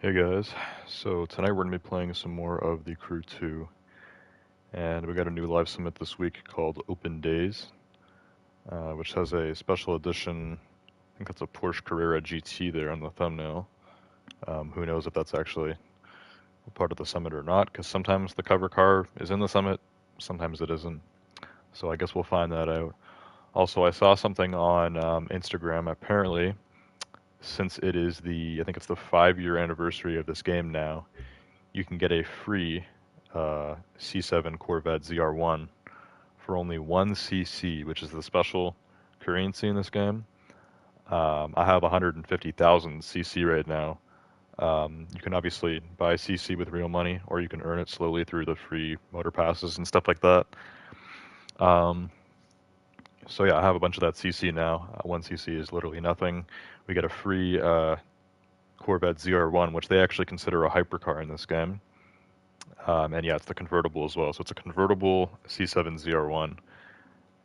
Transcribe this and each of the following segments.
Hey guys, so tonight we're going to be playing some more of the Crew 2, and we got a new live summit this week called Open Days, which has a special edition. I think that's a Porsche Carrera GT there on the thumbnail. Who knows if that's actually a part of the summit or not, because sometimes the cover car is in the summit, sometimes it isn't. So I guess we'll find that out. Also, I saw something on Instagram. Apparently, since it is I think it's the 5-year anniversary of this game now, you can get a free C7 Corvette ZR1 for only 1cc, which is the special currency in this game. I have 150,000 cc right now. You can obviously buy cc with real money, or you can earn it slowly through the free motor passes and stuff like that. Um, so yeah, I have a bunch of that cc now. 1cc is literally nothing. We get a free Corvette ZR1, which they actually consider a hypercar in this game. And yeah, it's the convertible as well. So it's a convertible C7 ZR1,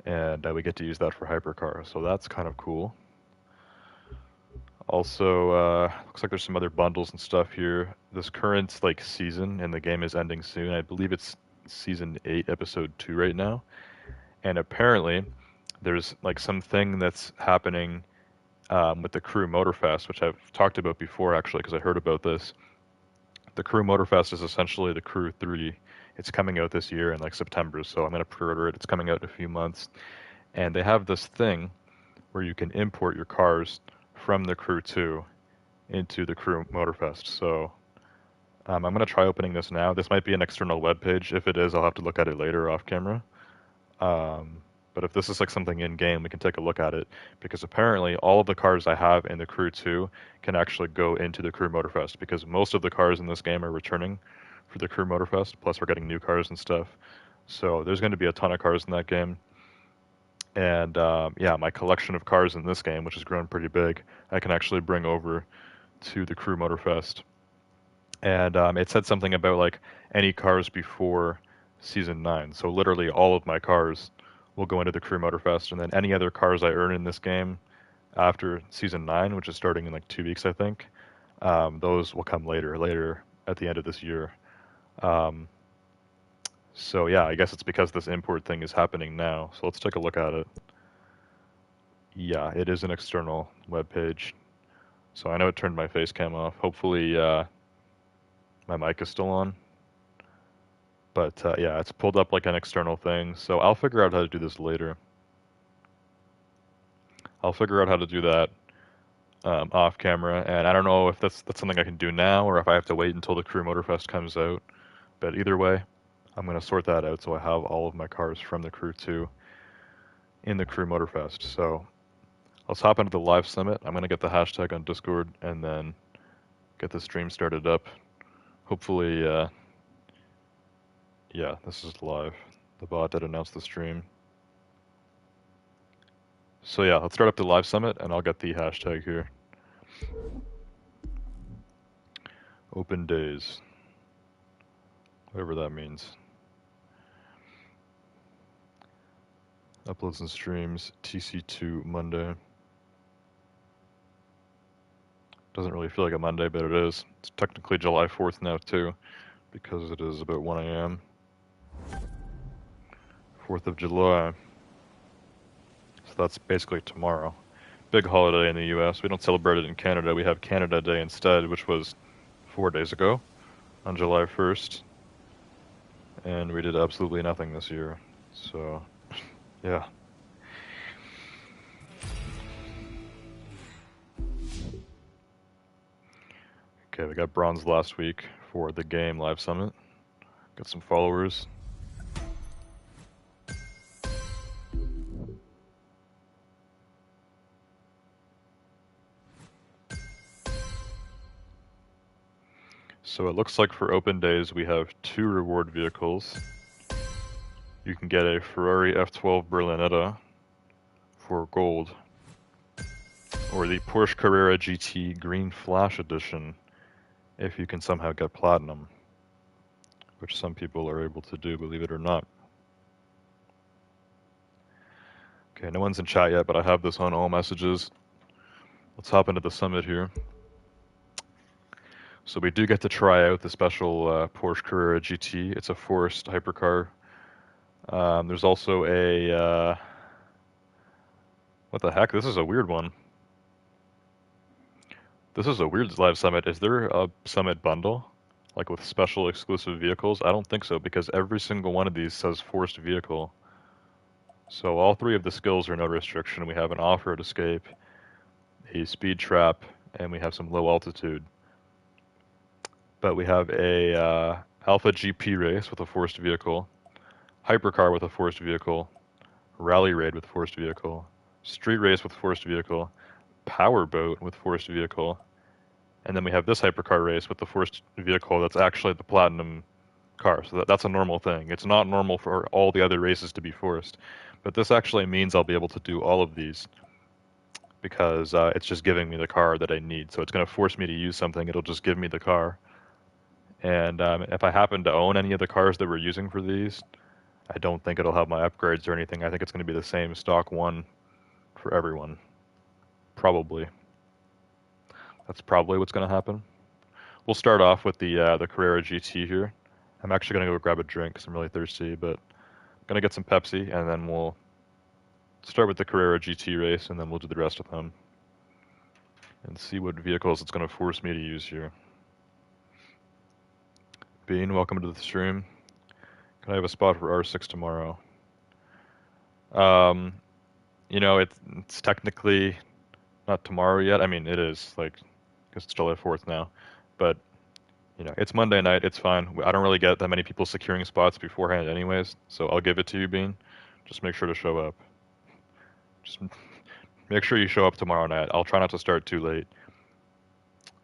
and we get to use that for hypercar. So that's kind of cool. Also, looks like there's some other bundles and stuff here. This current season in the game is ending soon. I believe it's season 8, episode 2 right now. And apparently, there's something that's happening with the Crew Motorfest, which I've talked about before actually, because I heard about this. The Crew Motorfest is essentially the Crew 3. It's coming out this year in September, so I'm going to pre-order it. It's coming out in a few months. And they have this thing where you can import your cars from the Crew 2 into the Crew Motorfest. So I'm going to try opening this now. This might be an external web page. If it is, I'll have to look at it later off camera. But if this is something in-game, we can take a look at it, because apparently all of the cars I have in the Crew 2 can actually go into the Crew Motorfest, because most of the cars in this game are returning for the Crew Motorfest, plus we're getting new cars and stuff. So there's going to be a ton of cars in that game. And yeah, my collection of cars in this game, which has grown pretty big, I can actually bring over to the Crew Motorfest. And it said something about any cars before Season 9. So literally all of my cars will go into the Crew Motorfest, and then any other cars I earn in this game after Season 9, which is starting in 2 weeks, I think, those will come later at the end of this year. Um, so yeah, I guess it's because this import thing is happening now. So let's take a look at it. Yeah, it is an external web page. So I know it turned my face cam off. Hopefully my mic is still on. But yeah, it's pulled up like an external thing. So I'll figure out how to do this later. I'll figure out how to do that off camera, and I don't know if that's something I can do now or if I have to wait until the Crew Motorfest comes out. But either way, I'm going to sort that out so I have all of my cars from the Crew 2 in the Crew Motorfest. So let's hop into the live summit. I'm going to get the hashtag on Discord and then get the stream started up. Hopefully, yeah, this is live. The bot did announce the stream. So yeah, let's start up the live summit and I'll get the hashtag here. Open days. Whatever that means. Uploads and streams, TC2 Monday. Doesn't really feel like a Monday, but it is. It's technically July 4th now too, because it is about 1 a.m. 4th of July. So that's basically tomorrow. Big holiday in the US. We don't celebrate it in Canada. We have Canada Day instead, which was 4 days ago on July 1st. And we did absolutely nothing this year. So, yeah. Okay, we got bronze last week for the game live summit. Got some followers. So it looks like for open days we have 2 reward vehicles. You can get a Ferrari F12 Berlinetta for gold, or the Porsche Carrera GT Green Flash Edition if you can somehow get platinum, which some people are able to do, believe it or not. Okay, no one's in chat yet, but I have this on all messages. Let's hop into the summit here. So we do get to try out the special Porsche Carrera GT. It's a forced hypercar. There's also a what the heck? This is a weird one. This is a weird live summit. Is there a summit bundle, like with special exclusive vehicles? I don't think so because every single one of these says forced vehicle. So all three of the skills are no restriction. We have an off-road escape, a speed trap, and we have some low altitude. But we have a Alpha GP race with a forced vehicle, hypercar with a forced vehicle, rally raid with forced vehicle, street race with forced vehicle, power boat with forced vehicle, and then we have this hypercar race with the forced vehicle that's actually the platinum car. So that's a normal thing. It's not normal for all the other races to be forced, but this actually means I'll be able to do all of these because it's just giving me the car that I need. So it's going to force me to use something. It'll just give me the car. And if I happen to own any of the cars that we're using for these, I don't think it'll have my upgrades or anything. I think it's going to be the same stock one for everyone. Probably. That's probably what's going to happen. We'll start off with the Carrera GT here. I'm actually going to go grab a drink because I'm really thirsty, but I'm going to get some Pepsi, and then we'll start with the Carrera GT race, and then we'll do the rest of them and see what vehicles it's going to force me to use here. Bean, welcome to the stream. Can I have a spot for R6 tomorrow? You know, it's technically not tomorrow yet. I mean, it is, like, because it's July 4th now. But, you know, it's Monday night. It's fine. I don't really get that many people securing spots beforehand anyways, so I'll give it to you, Bean. Just make sure to show up. Just make sure you show up tomorrow night. I'll try not to start too late.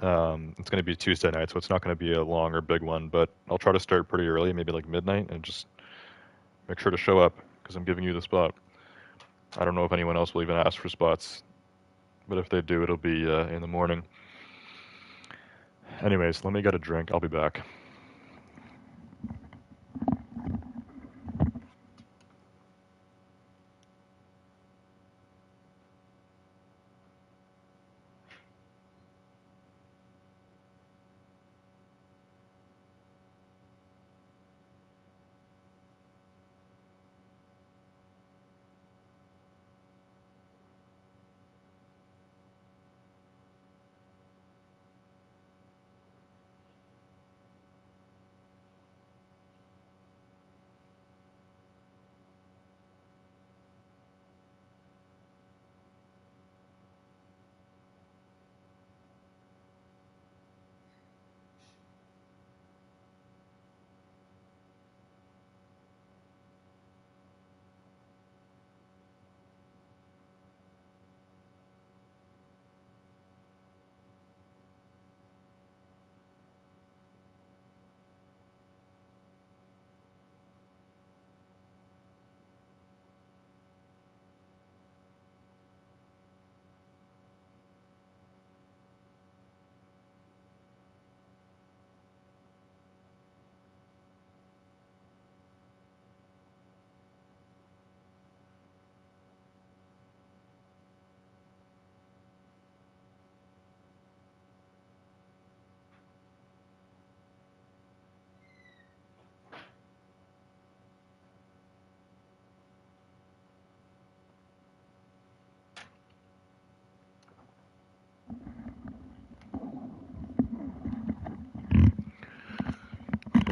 It's going to be Tuesday night, so it's not going to be a long or big one, but I'll try to start pretty early, maybe like midnight, and just make sure to show up because I'm giving you the spot. I don't know if anyone else will even ask for spots, but if they do, it'll be in the morning. Anyways, let me get a drink. I'll be back.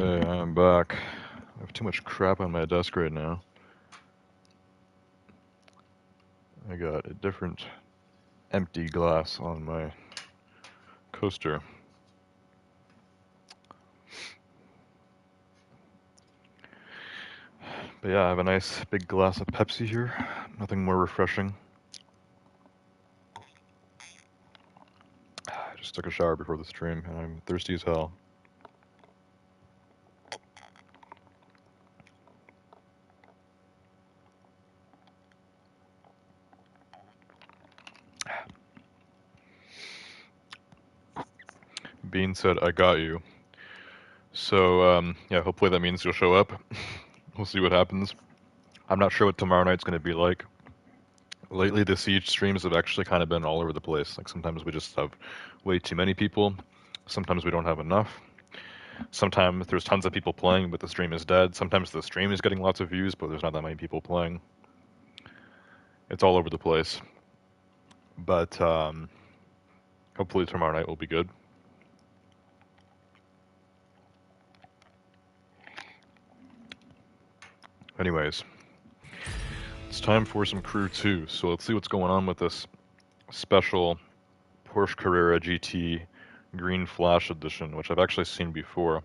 Okay, I'm back. I have too much crap on my desk right now. I got a different empty glass on my coaster. But yeah, I have a nice big glass of Pepsi here. Nothing more refreshing. I just took a shower before the stream and I'm thirsty as hell. Bean said, I got you. So, yeah, hopefully that means you'll show up. We'll see what happens. I'm not sure what tomorrow night's going to be like. Lately, the Siege streams have actually kind of been all over the place. Like, sometimes we just have way too many people. Sometimes we don't have enough. Sometimes there's tons of people playing, but the stream is dead. Sometimes the stream is getting lots of views, but there's not that many people playing. It's all over the place. But hopefully tomorrow night will be good. Anyways, it's time for some Crew 2. So let's see what's going on with this special Porsche Carrera GT Green Flash Edition, which I've actually seen before.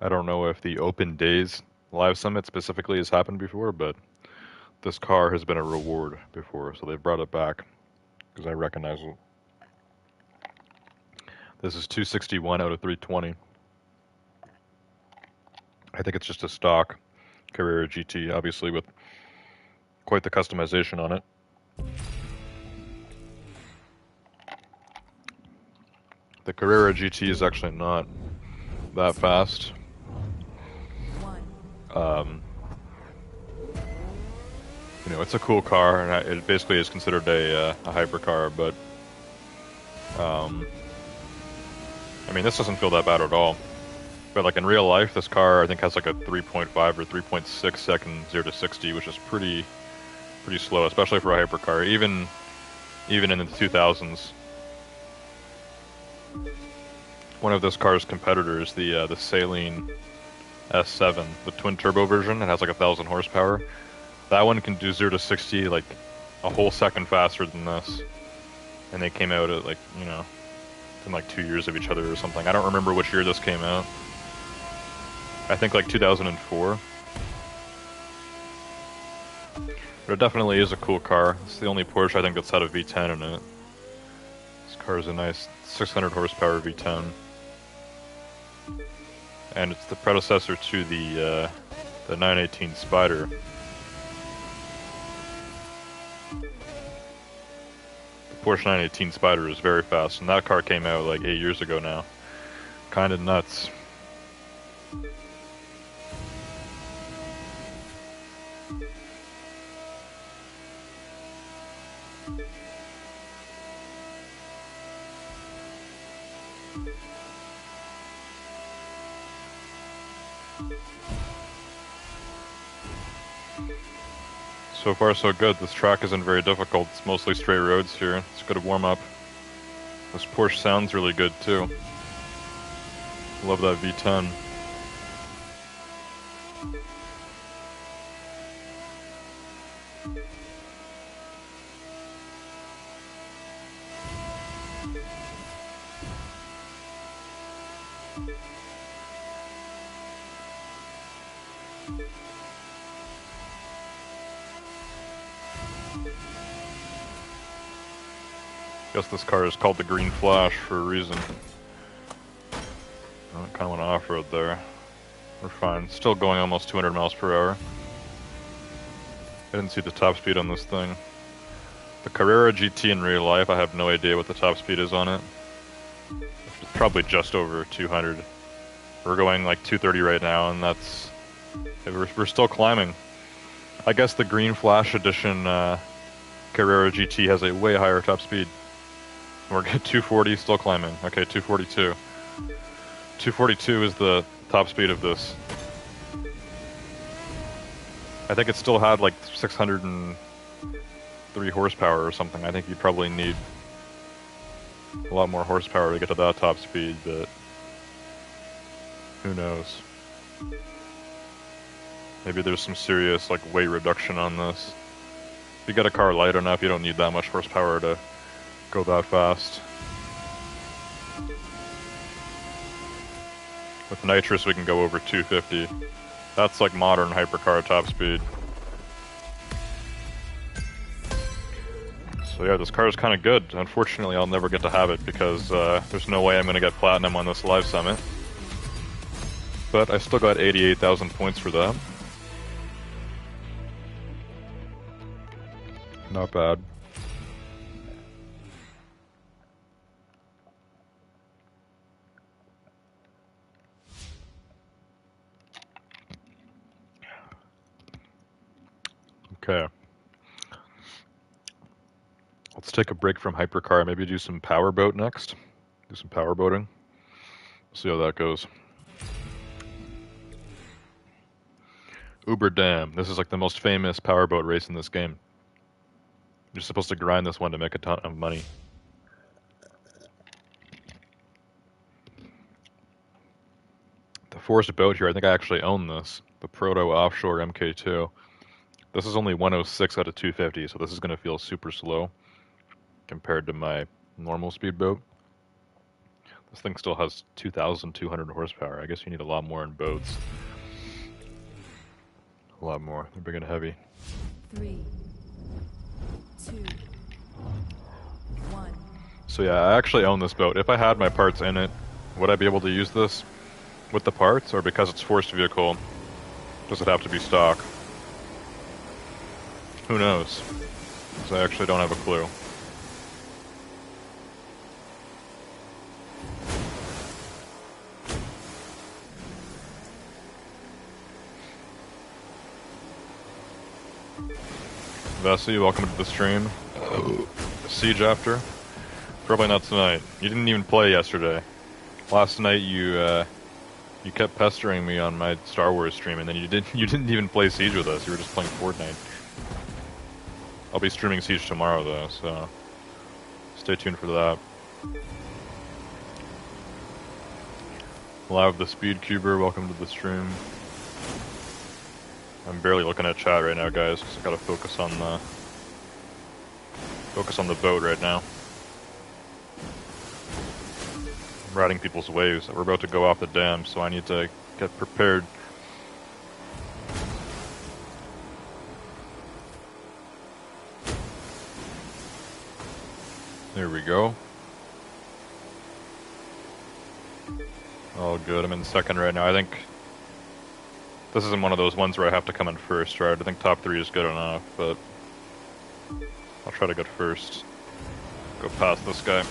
I don't know if the Open Days Live Summit specifically has happened before, but this car has been a reward before, so they brought it back because I recognize it. This is 261 out of 320. I think it's just a stock Carrera GT, obviously with quite the customization on it. The Carrera GT is actually not that fast. You know, it's a cool car, and it basically is considered a hypercar, but I mean, this doesn't feel that bad at all. But like in real life, this car I think has like a 3.5 or 3.6 second 0 to 60, which is pretty slow, especially for a hypercar. Even in the 2000s. One of this car's competitors, the Saleen S7, the twin turbo version, it has like 1,000 horsepower. That one can do 0 to 60 like a whole second faster than this. And they came out at like, you know, in like 2 years of each other or something. I don't remember which year this came out. I think like 2004. But it definitely is a cool car. It's the only Porsche I think that's had a V10 in it. This car is a nice 600 horsepower V10. And it's the predecessor to the 918 Spider. The Porsche 918 Spider is very fast, and that car came out like 8 years ago now. Kinda nuts. So far so good. This track isn't very difficult. It's mostly straight roads here. It's a good warm up. This Porsche sounds really good too. Love that V10. Guess this car is called the Green Flash for a reason. I kind of went off-road there. We're fine. Still going almost 200 miles per hour. I didn't see the top speed on this thing. The Carrera GT in real life, I have no idea what the top speed is on it. It's probably just over 200. We're going like 230 right now, and that's... We're still climbing. I guess the Green Flash Edition Carrera GT has a way higher top speed. We're at 240, still climbing. Okay, 242. 242 is the top speed of this. I think it still had like 603 horsepower or something. I think you probably need a lot more horsepower to get to that top speed, but who knows? Maybe there's some serious like weight reduction on this. If you get a car light enough, you don't need that much horsepower to go that fast. With nitrous we can go over 250. That's like modern hypercar top speed. So yeah, this car is kind of good. Unfortunately, I'll never get to have it because there's no way I'm going to get platinum on this live summit. But I still got 88,000 points for that. Not bad. Okay. Let's take a break from hypercar, maybe do some powerboat next. Do some power boating. See how that goes. Uber Dam. This is like the most famous powerboat race in this game. You're supposed to grind this one to make a ton of money. The forced boat here, I think I actually own this. The Proto Offshore MK2. This is only 106 out of 250, so this is going to feel super slow compared to my normal speedboat. This thing still has 2,200 horsepower. I guess you need a lot more in boats. A lot more. They're big and heavy. 3, 2, 1. So yeah, I actually own this boat. If I had my parts in it, would I be able to use this with the parts, or because it's forced vehicle, does it have to be stock? Who knows? Because I actually don't have a clue. Vessi, welcome to the stream. Siege after? Probably not tonight. You didn't even play yesterday. Last night you kept pestering me on my Star Wars stream, and then you didn't even play Siege with us. You were just playing Fortnite. I'll be streaming Siege tomorrow though, so stay tuned for that. Live the Speed Cuber, welcome to the stream. I'm barely looking at chat right now, guys, because I gotta focus on the boat right now. I'm riding people's waves. We're about to go off the dam, so I need to get prepared. There we go. All good. I'm in second right now. I think this isn't one of those ones where I have to come in first, right? I think top 3 is good enough, but I'll try to get first. Go past this guy.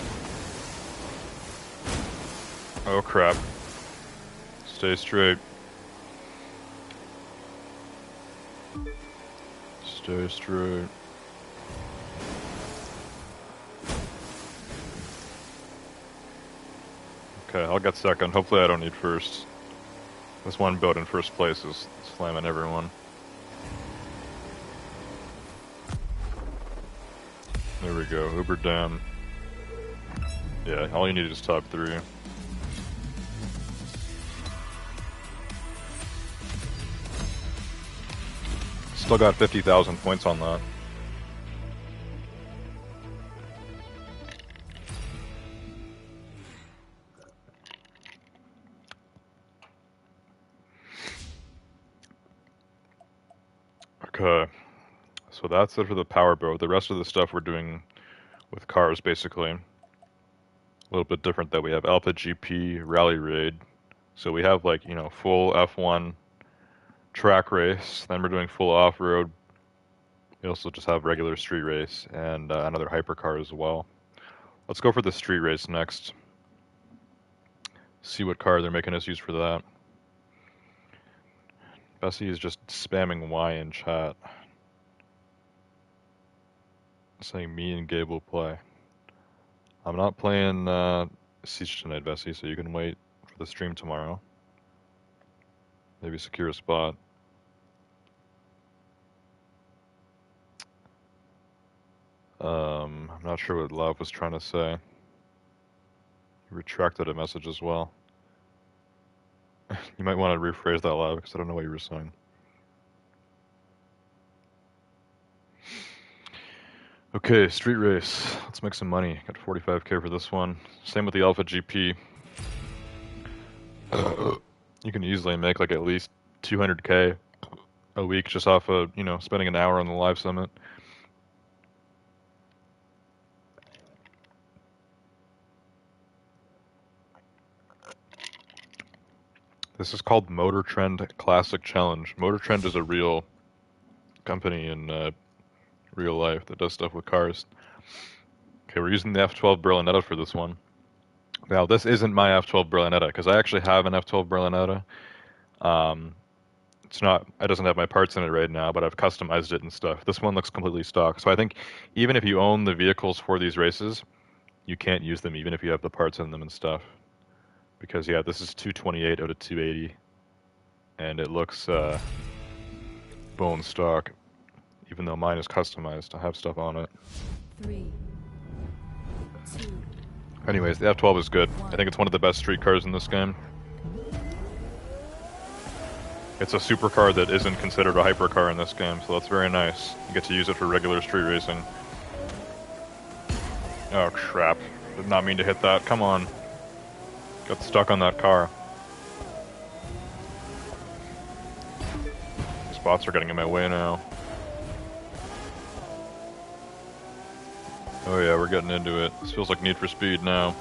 Oh crap. Stay straight. Stay straight. Okay, I'll get second. Hopefully I don't need first. This one boat in first place is slamming everyone. There we go, Uber Dam. Yeah, all you need is top 3. Still got 50,000 points on that. Okay, so that's it for the powerboat. The rest of the stuff we're doing with cars, basically. A little bit different though. We have Alpha GP, Rally Raid. So we have like, you know, full F1 track race. Then we're doing full off-road. We also just have regular street race and another hypercar as well. Let's go for the street race next. See what car they're making us use for that. Bessie is just spamming Y in chat. Saying me and Gabe will play. I'm not playing Siege tonight, Bessie, so you can wait for the stream tomorrow. Maybe secure a spot. I'm not sure what Love was trying to say. He retracted a message as well. You might want to rephrase that, Love, because I don't know what you were saying. Okay, street race. Let's make some money. Got 45k for this one. Same with the Alpha GP. You can easily make like at least 200k a week just off of, you know, spending an hour on the live summit. This is called Motor Trend Classic Challenge. Motor Trend is a real company in real life that does stuff with cars. Okay, we're using the F12 Berlinetta for this one. Now, this isn't my F12 Berlinetta, because I actually have an F12 Berlinetta. It doesn't have my parts in it right now, but I've customized it and stuff. This one looks completely stock. So I think even if you own the vehicles for these races, you can't use them even if you have the parts in them and stuff. Because yeah, this is 228 out of 280, and it looks bone stock, even though mine is customized. I have stuff on it. 3, 2, Anyways, the F12 is good. I think it's one of the best street cars in this game. It's a supercar that isn't considered a hypercar in this game, so that's very nice. You get to use it for regular street racing. Oh crap. Did not mean to hit that. Come on. Got stuck on that car. These bots are getting in my way now. Oh yeah, we're getting into it. This feels like Need for Speed now.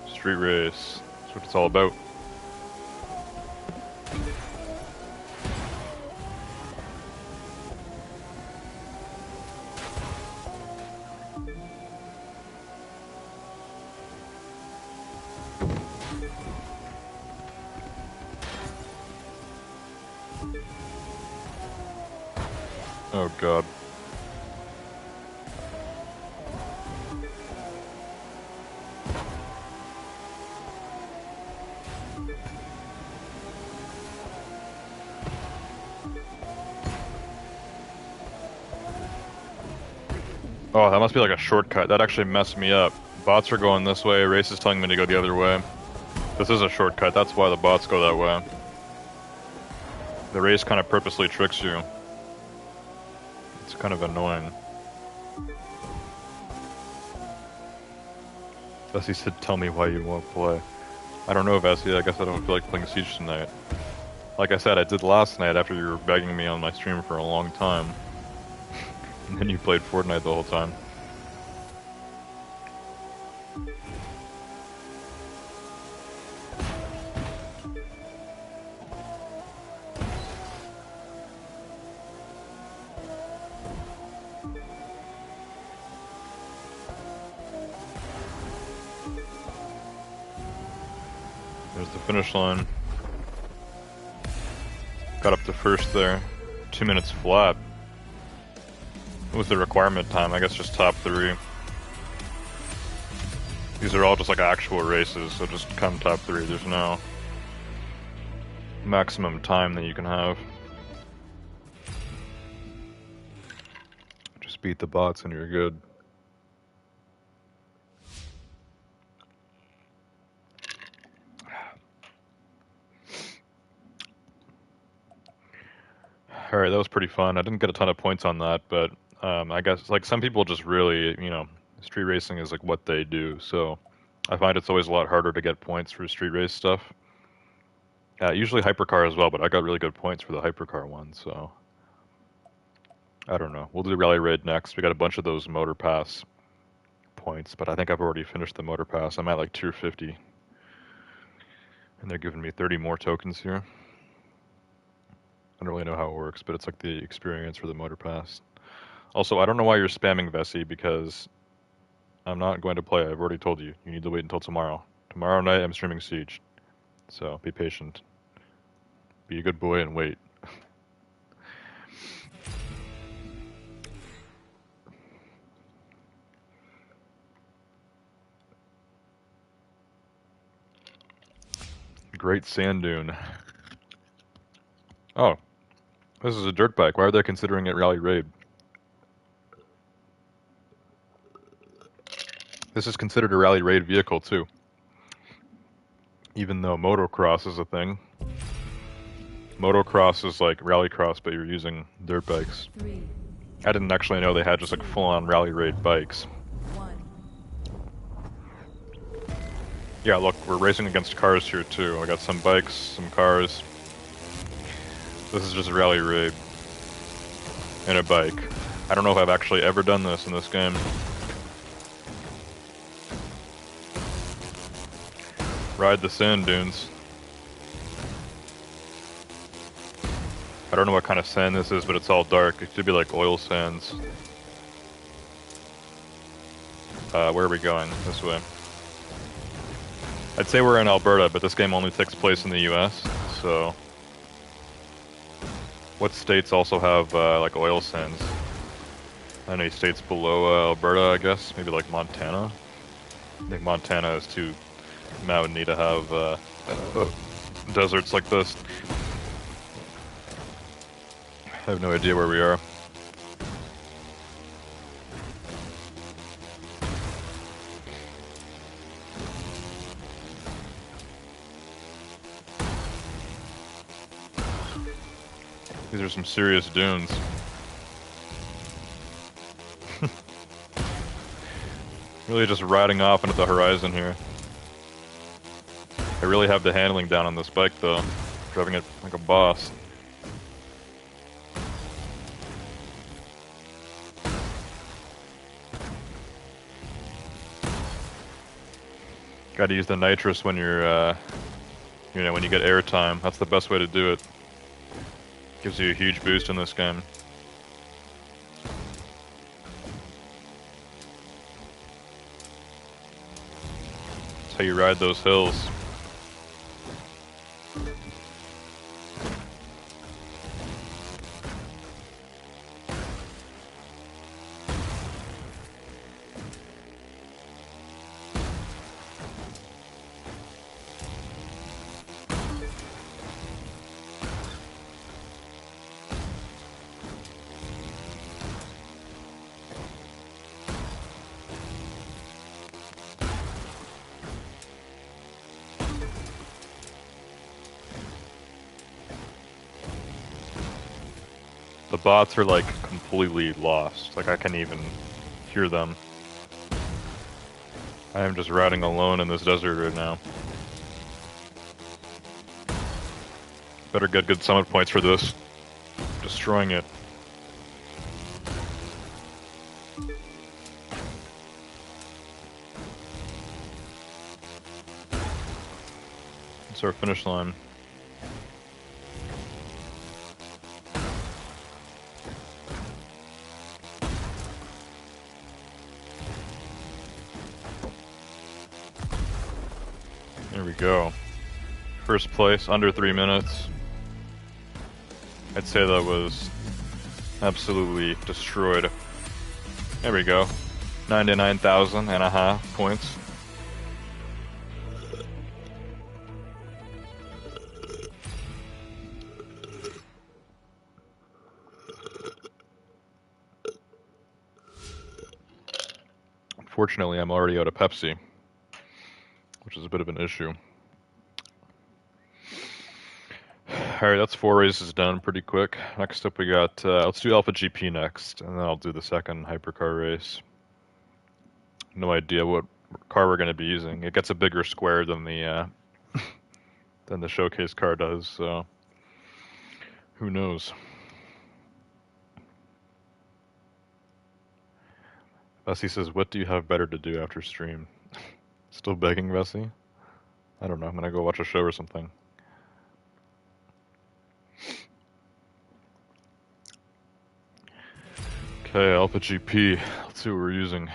Street race. That's what it's all about. Oh god. Oh, that must be like a shortcut. That actually messed me up. Bots are going this way, race is telling me to go the other way. This is a shortcut, that's why the bots go that way. The race kind of purposely tricks you. It's kind of annoying. Vessi said, tell me why you won't play. I don't know, Vessi, I guess I don't feel like playing Siege tonight. Like I said, I did last night after you were begging me on my stream for a long time. And then you played Fortnite the whole time. There's the finish line. Got up to first there. 2 minutes flat. What was the requirement time? I guess just top 3. These are all just like actual races, so just come top 3. There's no maximum time that you can have. Just beat the bots and you're good. Alright, that was pretty fun. I didn't get a ton of points on that, but I guess like some people just really, you know, street racing is like what they do, so I find it's always a lot harder to get points for street race stuff. Usually hypercar as well, but I got really good points for the hypercar one, so I don't know. We'll do Rally Raid next. We got a bunch of those Motor Pass points, but I think I've already finished the Motor Pass. I'm at like tier 50. And they're giving me 30 more tokens here. I don't really know how it works, but it's like the experience for the Motor Pass. Also, I don't know why you're spamming Vessi, because I'm not going to play. I've already told you. You need to wait until tomorrow. Tomorrow night, I'm streaming Siege. So, be patient. Be a good boy and wait. Great sand dune. Oh. This is a dirt bike. Why are they considering it Rally Raid? This is considered a Rally Raid vehicle, too. Even though motocross is a thing. Motocross is like rallycross, but you're using dirt bikes. 3, I didn't actually know they had just like full-on Rally Raid bikes. 1. Yeah, look, we're racing against cars here, too. I got some bikes, some cars. This is just a Rally Raid. And a bike. I don't know if I've actually ever done this in this game. Ride the sand dunes. I don't know what kind of sand this is, but it's all dark. It should be like oil sands. Where are we going? This way. I'd say we're in Alberta, but this game only takes place in the US, so... What states also have, like, oil sands? Any states below Alberta, I guess. Maybe like Montana. I think Montana is too mountainy to have deserts like this. I have no idea where we are. These are some serious dunes. Really just riding off into the horizon here. I really have the handling down on this bike though. Driving it like a boss. Gotta use the nitrous when you're, when you get airtime. That's the best way to do it. Gives you a huge boost in this game. That's how you ride those hills. The bots are like completely lost. Like I can't even hear them. I am just riding alone in this desert right now. Better get good summit points for this. Destroying it. It's our finish line. There we go. First place, under 3 minutes. I'd say that was absolutely destroyed. There we go. 99,500 points. Unfortunately, I'm already out of Pepsi, which is a bit of an issue. Alright, that's 4 races done pretty quick. Next up we got, let's do Alpha GP next, and then I'll do the second hypercar race. No idea what car we're going to be using. It gets a bigger square than the than the showcase car does, so who knows. Vessi says, what do you have better to do after stream? Still begging, Vessi? I don't know, I'm gonna go watch a show or something. Okay, Alpha GP. Let's see what we're using.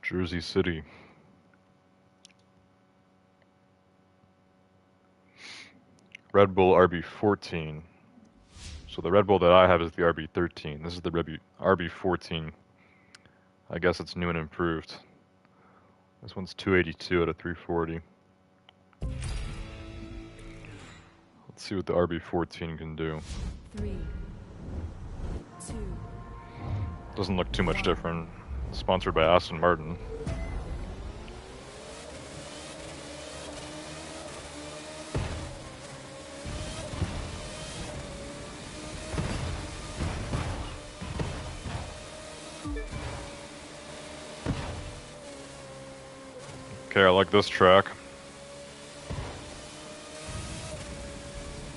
Jersey City. Red Bull RB14. So the Red Bull that I have is the RB13. This is the RB14. I guess it's new and improved. This one's 282 out of 340. Let's see what the RB14 can do. 3, 2. Doesn't look too much different. Sponsored by Aston Martin. Okay, I like this track.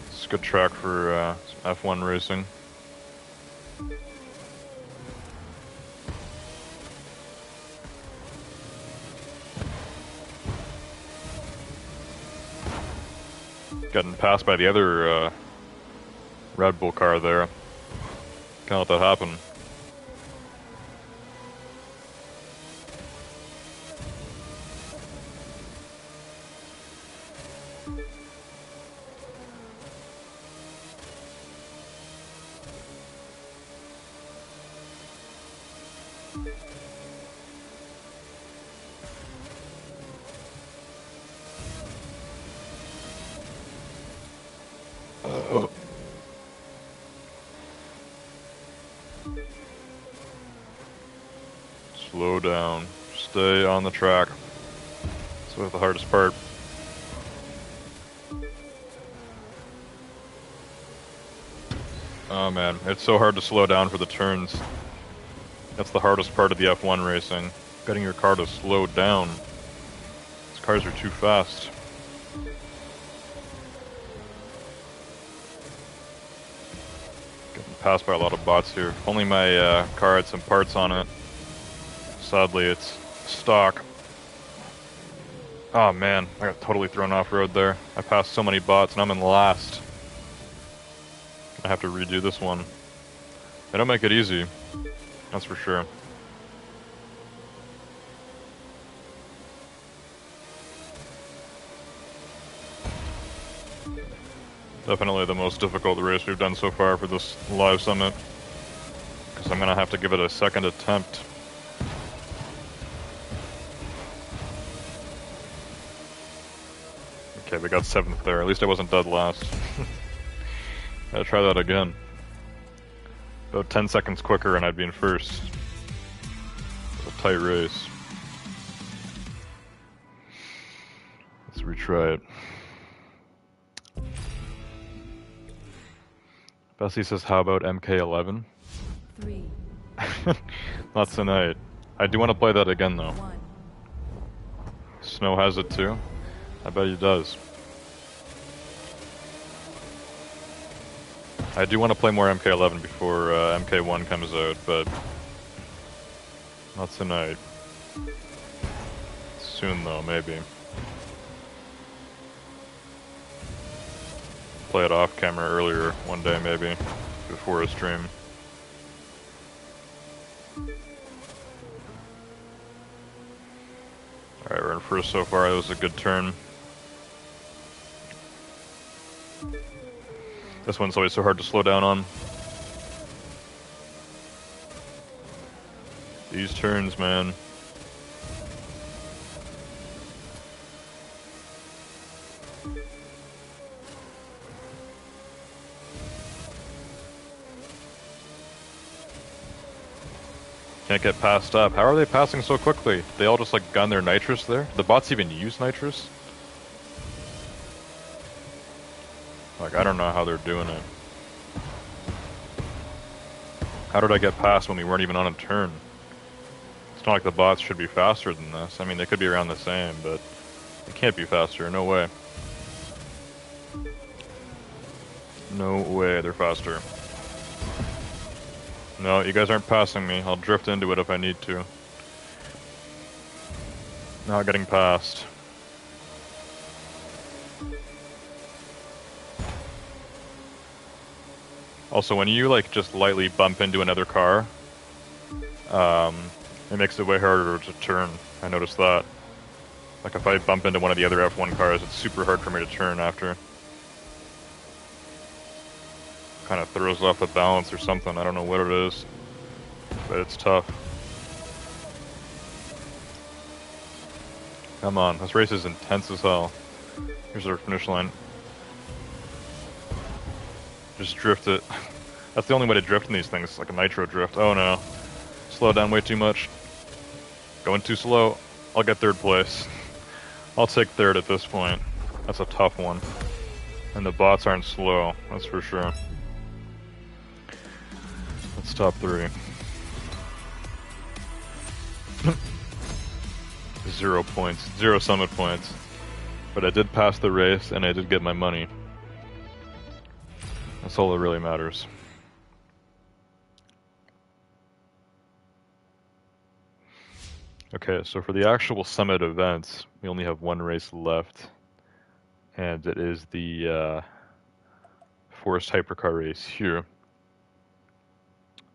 It's a good track for F1 racing. Getting passed by the other Red Bull car there. Can't let that happen. Slow down. Stay on the track. That's the hardest part. Oh man, it's so hard to slow down for the turns. That's the hardest part of the F1 racing. Getting your car to slow down. These cars are too fast. Getting passed by a lot of bots here. If only my car had some parts on it. Sadly, it's stock. Oh man, I got totally thrown off road there. I passed so many bots and I'm in last. I have to redo this one. They don't make it easy, that's for sure. Definitely the most difficult race we've done so far for this live summit. Because I'm gonna have to give it a second attempt. Okay, we got 7th there. At least I wasn't dead last. Gotta try that again. About 10 seconds quicker and I'd be in first. It was a tight race. Let's retry it. Bessie says, how about MK11? 3, Not tonight. I do want to play that again though. 1. Snow has it too. I bet he does. I do want to play more MK11 before MK1 comes out, but not tonight. Soon though, maybe. Play it off camera earlier one day maybe, before a stream. Alright, we're in first so far. That was a good turn. This one's always so hard to slow down on. These turns, man. Can't get passed up. How are they passing so quickly? They all just like gun their nitrous there? The bots even use nitrous? Like, I don't know how they're doing it. How did I get past when we weren't even on a turn? It's not like the bots should be faster than this. I mean, they could be around the same, but they can't be faster. No way. No way they're faster. No, you guys aren't passing me. I'll drift into it if I need to. Not getting past. Also, when you like just lightly bump into another car, it makes it way harder to turn. I noticed that. Like if I bump into one of the other F1 cars, it's super hard for me to turn after. Kind of throws off the balance or something. I don't know what it is, but it's tough. Come on, this race is intense as hell. Here's our finish line. Just drift it. That's the only way to drift in these things, like a nitro drift. Oh no. Slow down way too much. Going too slow. I'll get third place. I'll take third at this point. That's a tough one. And the bots aren't slow, that's for sure. Let's top 3. 0 points. 0 summit points. But I did pass the race and I did get my money. That's all that really matters. Okay, so for the actual summit events, we only have one race left. And it is the Forest Hypercar race here.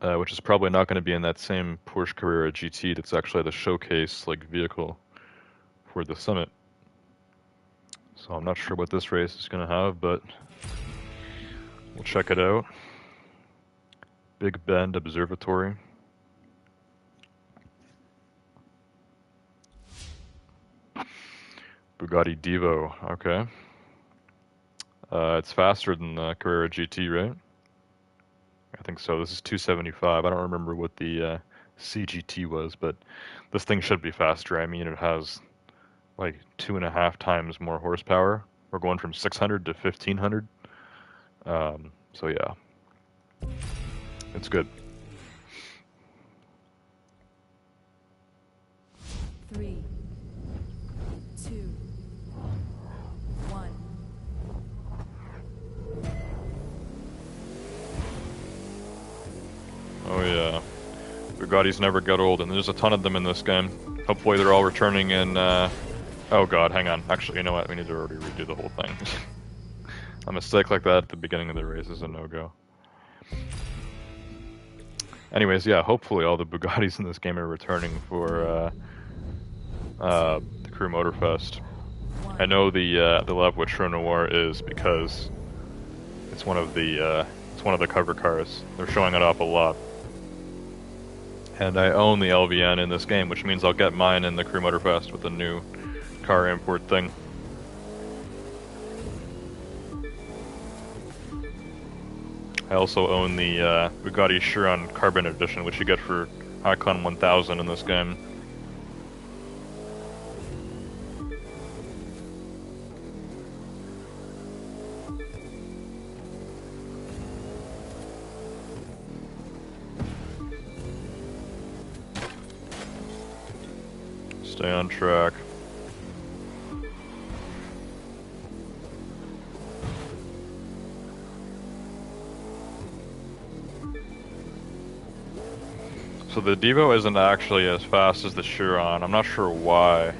Which is probably not going to be in that same Porsche Carrera GT that's actually the showcase like vehicle for the summit. So I'm not sure what this race is going to have, but we'll check it out. Big Bend Observatory. Bugatti Divo. Okay. It's faster than the Carrera GT, right? I think so. This is 275. I don't remember what the CGT was, but this thing should be faster. I mean, it has like 2.5 times more horsepower. We're going from 600 to 1500. So yeah, it's good. 3, 2, 1. Oh yeah, Bugattis never get old, and there's a ton of them in this game. Hopefully they're all returning in, oh god, hang on. Actually, you know what? We need to already redo the whole thing. A mistake like that at the beginning of the race is a no-go. Anyways, yeah, hopefully all the Bugattis in this game are returning for the Crew Motorfest. I know the love with True Noir is because it's one of the cover cars. They're showing it off a lot. And I own the LVN in this game, which means I'll get mine in the Crew Motorfest with the new car import thing. I also own the Bugatti Chiron Carbon Edition, which you get for Icon 1000 in this game. Stay on track. So the Devo isn't actually as fast as the Chiron. I'm not sure why.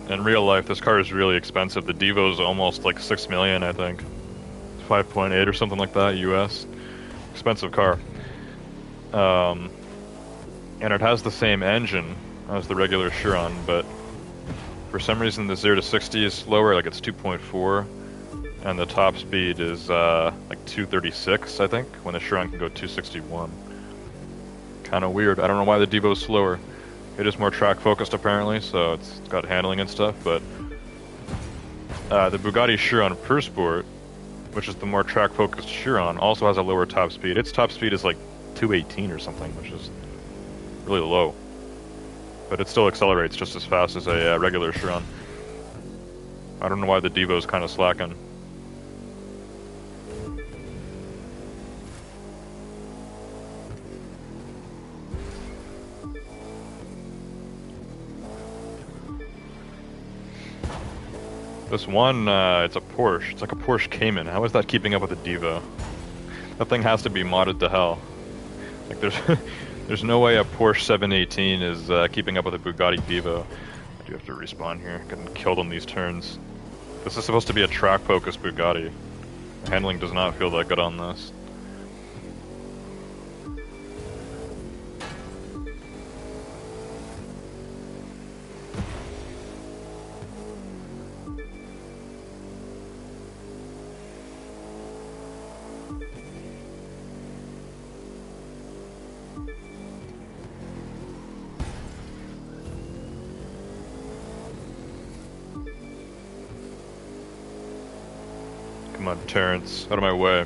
In real life, this car is really expensive. The Devo is almost like 6 million, I think. 5.8 or something like that, US. Expensive car. And it has the same engine as the regular Chiron, but for some reason the 0 to 60 is slower, like it's 2.4, and the top speed is like 236, I think, when the Chiron can go 261. Kind of weird. I don't know why the Devo's slower. It is more track focused apparently, so it's got handling and stuff, but the Bugatti Chiron Pure Sport, which is the more track focused Chiron, also has a lower top speed. Its top speed is like 218 or something, which is really low. But it still accelerates just as fast as a regular Chiron. I don't know why the Devo's kind of slacking. This one, it's a Porsche. It's like a Porsche Cayman. How is that keeping up with the Devo? That thing has to be modded to hell. Like there's there's no way a Porsche 718 is keeping up with a Bugatti Devo. I do have to respawn here. Getting killed on these turns. This is supposed to be a track-focused Bugatti. The handling does not feel that good on this. Come on, Terrence, out of my way.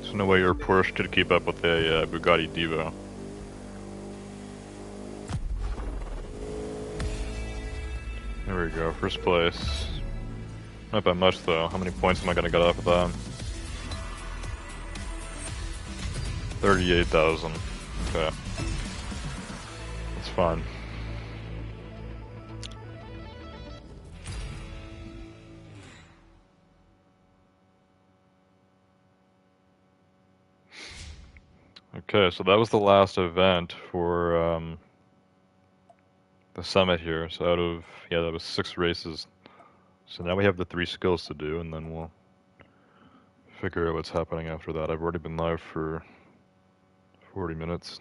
There's no way your Porsche could keep up with a Bugatti Devo. There we go, first place. Not by much though. How many points am I gonna get off of that? 38,000. Okay. That's fine. Okay, so that was the last event for the summit here. So out of, yeah, that was 6 races. So now we have the 3 skills to do, and then we'll figure out what's happening after that. I've already been live for 40 minutes.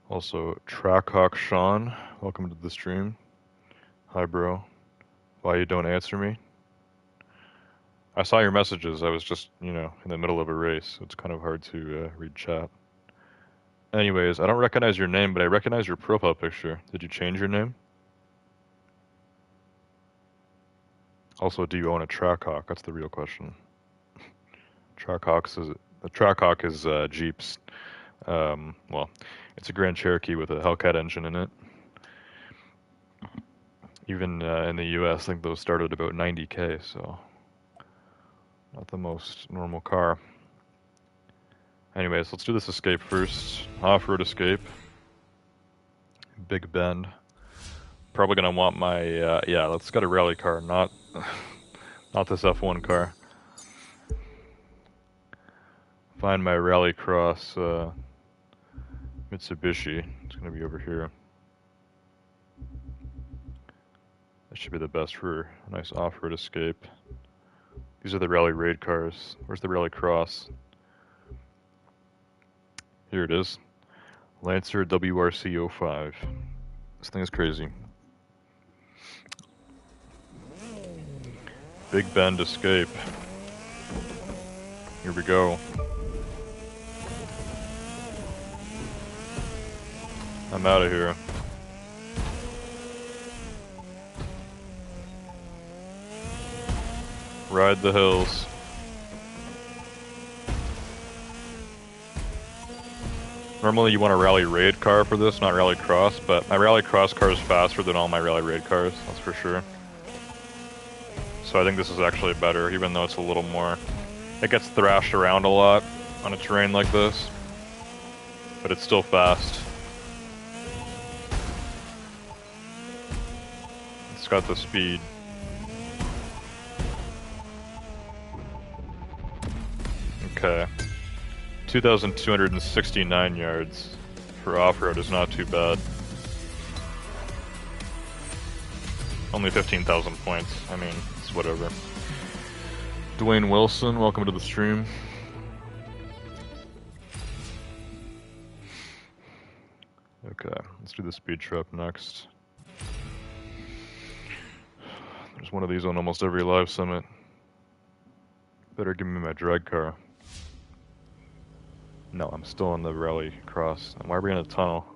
Also, Trackhawk Sean, welcome to the stream. Hi, bro. Why you don't answer me? I saw your messages. I was just, in the middle of a race, so it's kind of hard to read chat. Anyways, I don't recognize your name, but I recognize your profile picture. Did you change your name? Also, do you own a Trackhawk? That's the real question. The Trackhawk is Jeep's. Well, it's a Grand Cherokee with a Hellcat engine in it. Even in the US, I think those started about 90K, so not the most normal car. Anyways, let's do this escape first. Off-road escape. Big Bend. Probably gonna want my yeah. Let's get a rally car, not not this F1 car. Find my Rallycross Mitsubishi. It's gonna be over here. That should be the best for a nice off-road escape. These are the rally raid cars. Where's the Rallycross? Here it is. Lancer WRC 05. This thing is crazy. Big Bend escape. Here we go. I'm out of here. Ride the hills. Normally you want a rally raid car for this, not Rallycross, but my Rallycross car is faster than all my rally raid cars, that's for sure. So I think this is actually better, even though it's a little more... It gets thrashed around a lot on a terrain like this, but it's still fast. It's got the speed. Okay. 2,269 yards for off-road is not too bad. Only 15,000 points. I mean, it's whatever. Dwayne Wilson, welcome to the stream. Okay, let's do the speed trap next. There's one of these on almost every live summit. Better give me my drag car. No, I'm still in the Rallycross. Why are we in a tunnel?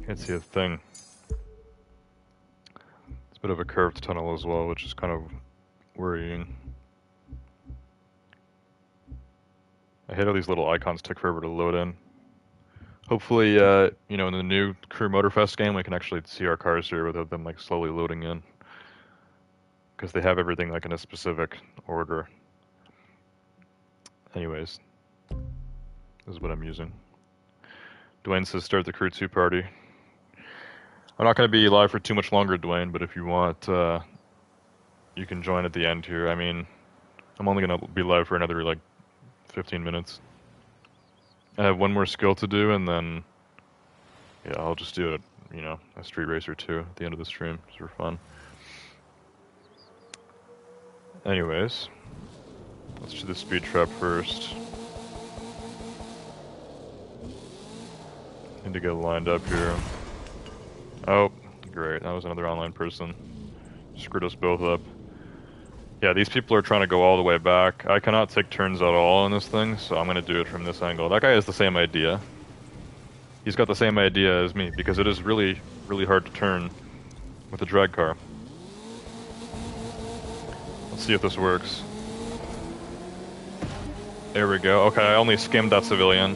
Can't see a thing. It's a bit of a curved tunnel as well, which is kind of worrying. I hate how these little icons take forever to load in. Hopefully, you know, in the new Crew Motorfest game, we can actually see our cars here without them like slowly loading in. Because they have everything like in a specific order. Anyways. This is what I'm using. Dwayne says start the Crew 2 party. I'm not going to be live for too much longer, Dwayne, but if you want, you can join at the end here. I mean, I'm only going to be live for another, like, 15 minutes. I have one more skill to do, and then, yeah, I'll just do it, you know, a Street Racer 2 at the end of the stream, just for fun. Anyways, let's do the speed trap first. Need to get lined up here. Oh, great. That was another online person. Screwed us both up. Yeah, these people are trying to go all the way back. I cannot take turns at all in this thing, so I'm going to do it from this angle. That guy has the same idea. He's got the same idea as me, because it is really, really hard to turn with a drag car. Let's see if this works. There we go. Okay, I only skimmed that civilian.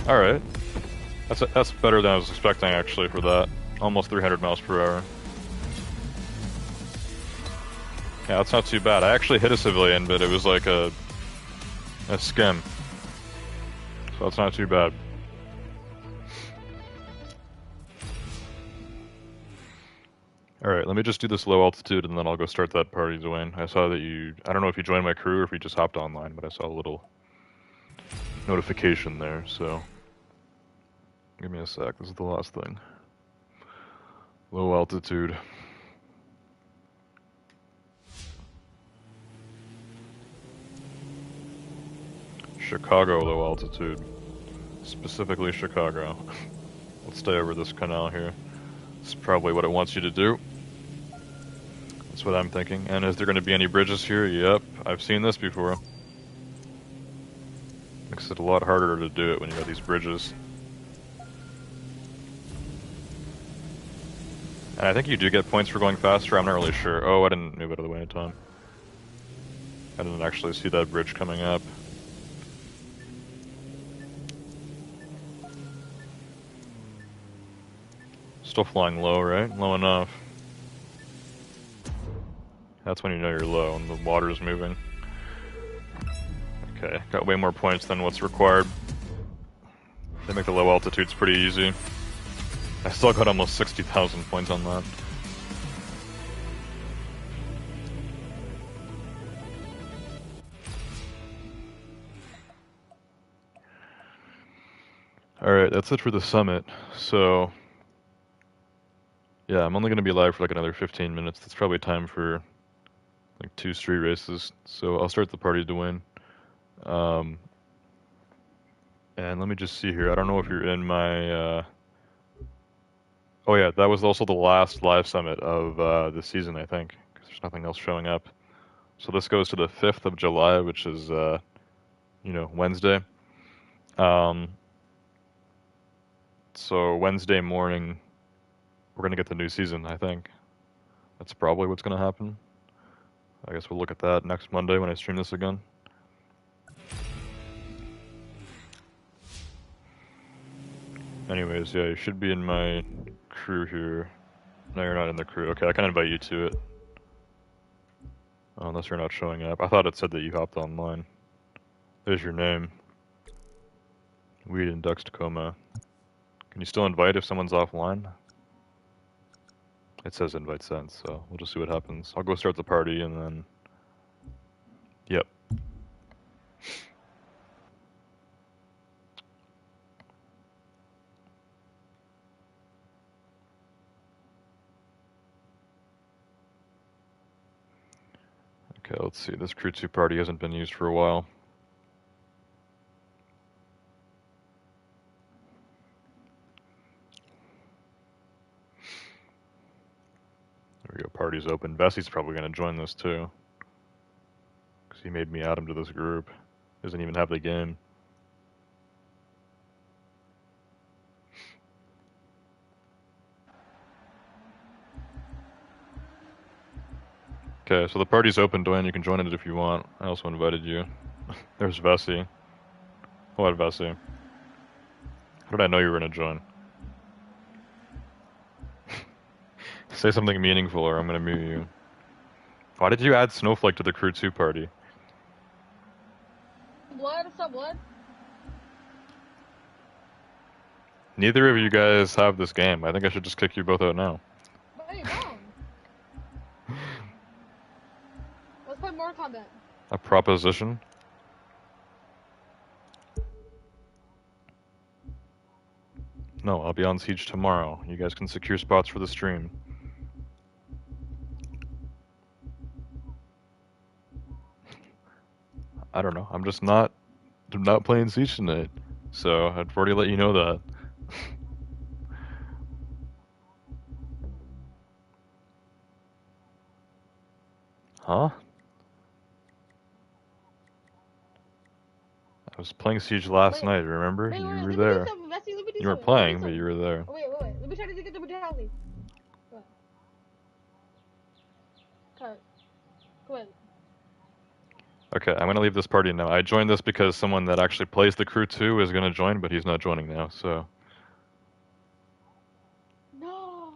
Alright. That's better than I was expecting, actually, for that. Almost 300 miles per hour. Yeah, that's not too bad. I actually hit a civilian, but it was like a skim. So that's not too bad. Alright, let me just do this low altitude and then I'll go start that party, Dwayne. I saw that you... I don't know if you joined my crew or if you just hopped online, but I saw a little notification there, so... Give me a sec, this is the last thing. Low altitude. Chicago low altitude. Specifically Chicago. Let's stay over this canal here. It's probably what it wants you to do. That's what I'm thinking. And is there going to be any bridges here? Yep, I've seen this before. makes it a lot harder to do it when you got these bridges. And I think you do get points for going faster, I'm not really sure. Oh, I didn't move out of the way in time. I didn't actually see that bridge coming up. Still flying low, right? Low enough. That's when you know you're low and the water is moving. Okay, got way more points than what's required. They make the low altitudes pretty easy. I still got almost 60,000 points on that. Alright, that's it for the summit. So, yeah, I'm only going to be live for like another 15 minutes. That's probably time for like 2 street races. So I'll start the party to win. And let me just see here. I don't know if you're in my... Oh yeah, that was also the last live summit of the season, I think. Because there's nothing else showing up. So this goes to the 5th of July, which is, Wednesday. So Wednesday morning, we're going to get the new season, I think. That's probably what's going to happen. I guess we'll look at that next Monday when I stream this again. Anyways, yeah, you should be in my crew here. No, you're not in the crew. Okay, I can invite you to it. Oh, unless you're not showing up. I thought it said that you hopped online. There's your name. Weed in Ducks Tacoma. Can you still invite if someone's offline? It says invite sent, so we'll just see what happens. I'll go start the party and then... Yep. Okay, let's see. This Crew 2 party hasn't been used for a while. There we go, party's open. Vessie's probably going to join this too. Because he made me add him to this group. Doesn't even have the game. Okay, so the party's open, Dwayne. You can join it if you want. I also invited you. There's Vessie. What, Vessie? How did I know you were going to join? Say something meaningful or I'm going to mute you. Why did you add Snowflake to the Crew 2 party? Blood? Stop blood? Neither of you guys have this game. I think I should just kick you both out now. Wait, no. Let's play Mortal Kombat. A proposition? No, I'll be on Siege tomorrow. You guys can secure spots for the stream. I don't know. I'm not playing Siege tonight. So I'd already let you know that. Huh? I was playing Siege last night, remember? Wait, you wait, were there. Messi, let me do You weren't something. playing, but you were there. Oh, wait. Let me try to get the brutality. Cut. Go ahead. Okay, I'm gonna leave this party now. I joined this because someone that actually plays the Crew 2 is gonna join, but he's not joining now, so... No!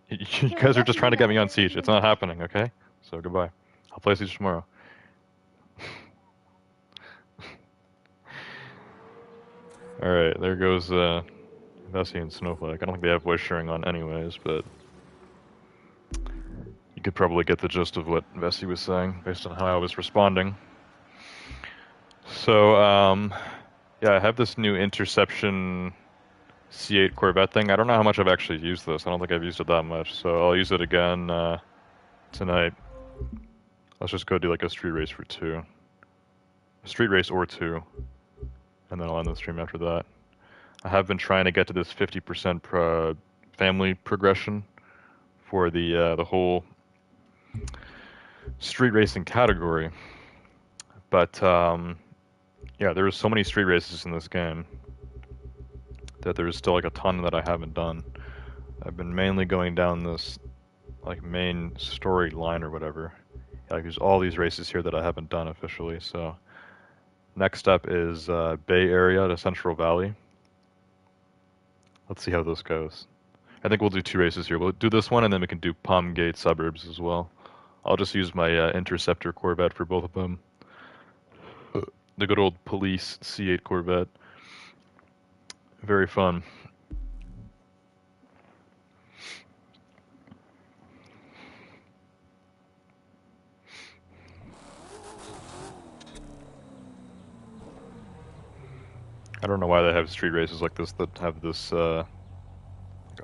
You guys are just trying to get me on Siege. It's not happening, okay? So goodbye. I'll play Siege tomorrow. Alright, there goes Vessie and Snowflake. I don't think they have voice sharing on anyways, but... You could probably get the gist of what Vessie was saying, based on how I was responding. So, yeah, I have this new Interception C8 Corvette thing. I don't know how much I've actually used this. I don't think I've used it that much, so I'll use it again tonight. Let's just go do like a street race for 2. A street race or 2. And then I'll end the stream after that. I have been trying to get to this 50% family progression for the whole street racing category. But, Yeah, there's so many street races in this game that there's still like a ton that I haven't done. I've been mainly going down this like main storyline or whatever. Like there's all these races here that I haven't done officially. So next up is Bay Area to Central Valley. Let's see how this goes. I think we'll do 2 races here. We'll do this one and then we can do Palm Gate suburbs as well. I'll just use my Interceptor Corvette for both of them. The good old police C8 Corvette. Very fun. I don't know why they have street races like this that have this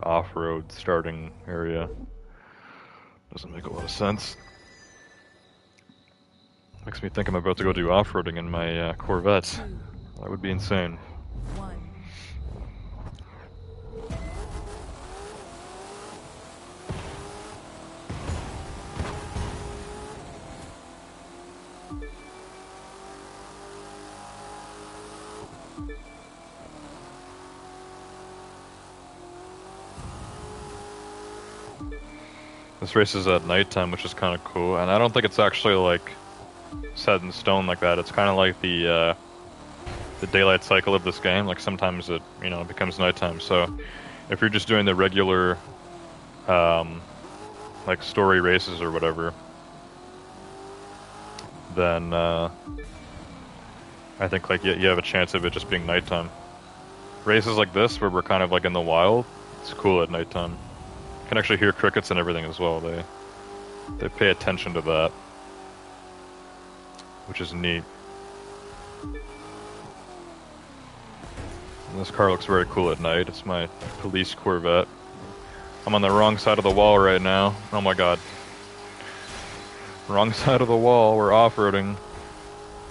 off-road starting area. Doesn't make a lot of sense. Makes me think I'm about to go do off-roading in my Corvette. That would be insane. 1. This race is at nighttime, which is kind of cool, and I don't think it's actually like set in stone like that. It's kind of like the daylight cycle of this game. Like sometimes it, becomes nighttime. So if you're just doing the regular, like story races or whatever, then I think like you have a chance of it just being nighttime. Races like this, where we're kind of like in the wild, it's cool at nighttime. You can actually hear crickets and everything as well. They pay attention to that, which is neat. And this car looks very cool at night. It's my police Corvette. I'm on the wrong side of the wall right now. Oh my god. Wrong side of the wall. We're off-roading.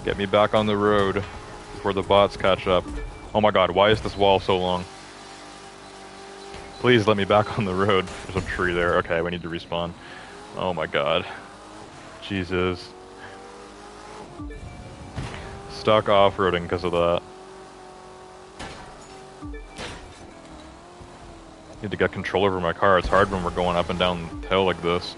Get me back on the road before the bots catch up. Oh my god, why is this wall so long? Please let me back on the road. There's a tree there. Okay, we need to respawn. Oh my god. Jesus. Stuck off-roading because of that. Need to get control over my car. It's hard when we're going up and down the hill like this.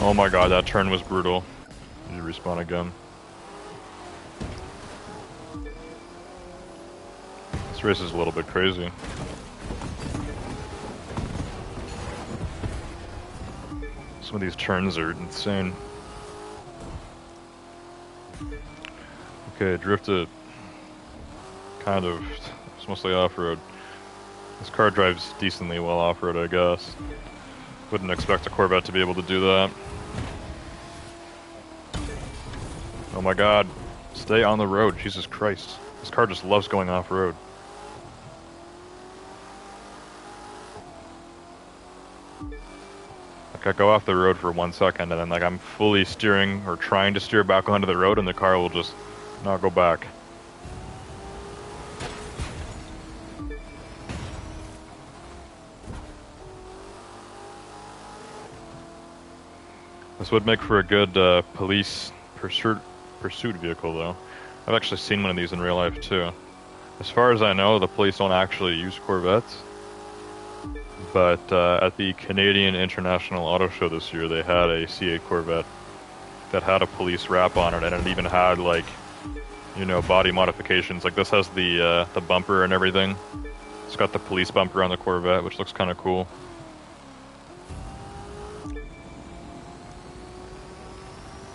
Oh my god, that turn was brutal. Need to respawn again. This race is a little bit crazy. Some of these turns are insane. Okay, drifted. Kind of. It's mostly off-road. This car drives decently well off-road, I guess. Wouldn't expect a Corvette to be able to do that. Oh my god. Stay on the road, Jesus Christ. This car just loves going off-road. Like I go off the road for 1 second and then like I'm fully steering or trying to steer back onto the road and the car will just not go back. This would make for a good police pursuit vehicle, though. I've actually seen one of these in real life, too. As far as I know, the police don't actually use Corvettes. But at the Canadian International Auto Show this year, they had a C8 Corvette that had a police wrap on it, and it even had, like, body modifications. Like, this has the bumper and everything. It's got the police bumper on the Corvette, which looks kind of cool.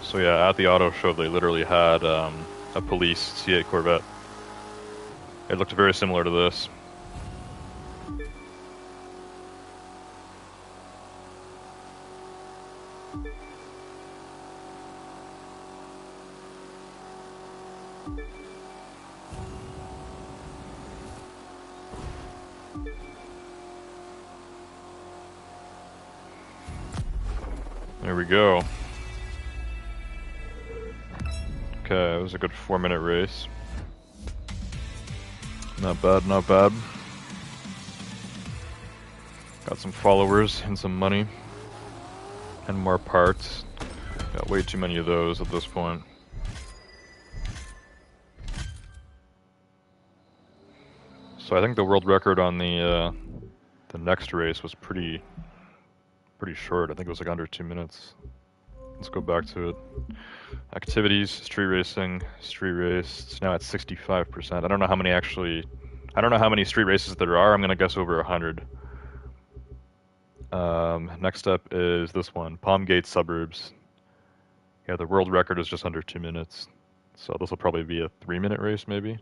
So yeah, at the auto show, they literally had a police C8 Corvette. It looked very similar to this. There we go. Okay, it was a good 4-minute race. Not bad, not bad. Got some followers and some money. And more parts. Got way too many of those at this point. So I think the world record on the next race was pretty short. I think it was like under 2 minutes. Let's go back to it. Activities, street racing, street race. It's now at 65%. I don't know how many street races there are. I'm gonna guess over 100. Next up is this one, Palmgate Suburbs. Yeah, the world record is just under 2 minutes. So this will probably be a 3-minute race, maybe.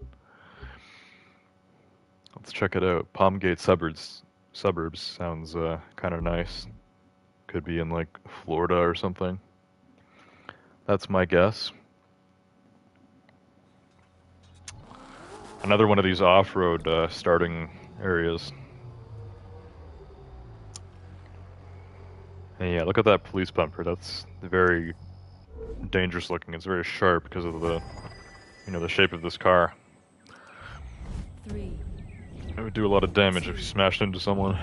Let's check it out. Palmgate Suburbs sounds kind of nice. Could be in like Florida or something. That's my guess. Another one of these off-road starting areas. And yeah, look at that police bumper. That's very dangerous looking. It's very sharp because of the, the shape of this car. 3, It would do a lot of damage if you smashed into someone.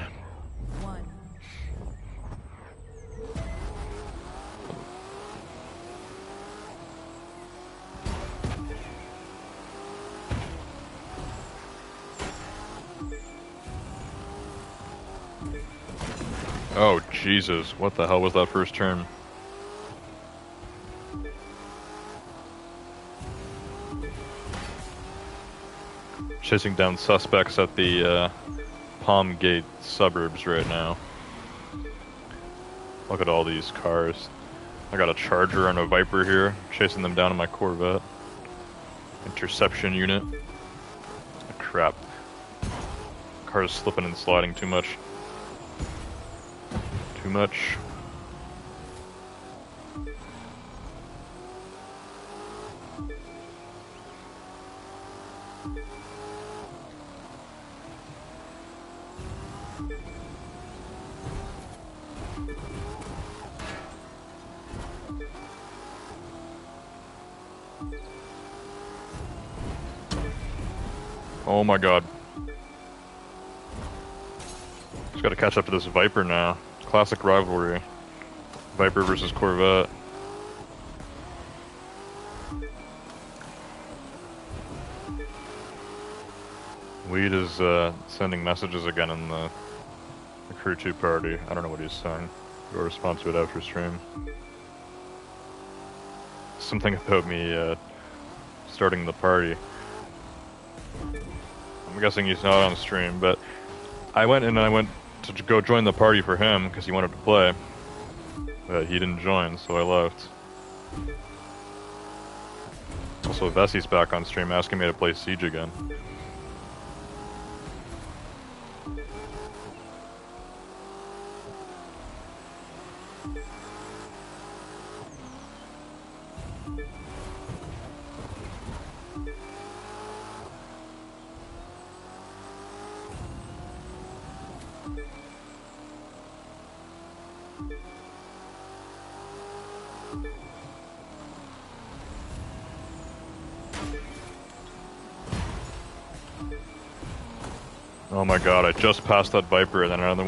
1. Oh, Jesus. What the hell was that first turn? Chasing down suspects at the Palmgate Suburbs right now. Look at all these cars. I got a Charger and a Viper here, chasing them down in my Corvette. Interception unit. Oh, crap. Car's slipping and sliding too much. Too much. Oh my god. Just gotta catch up to this Viper now. Classic rivalry. Viper versus Corvette. Weed is sending messages again in the Crew 2 party. I don't know what he's saying. We'll respond to it after stream. Something about me starting the party. I'm guessing he's not on stream, but I went to go join the party for him because he wanted to play. But he didn't join, so I left. Also, Vessi's back on stream asking me to play Siege again. Oh my god, I just passed that Viper and then another one of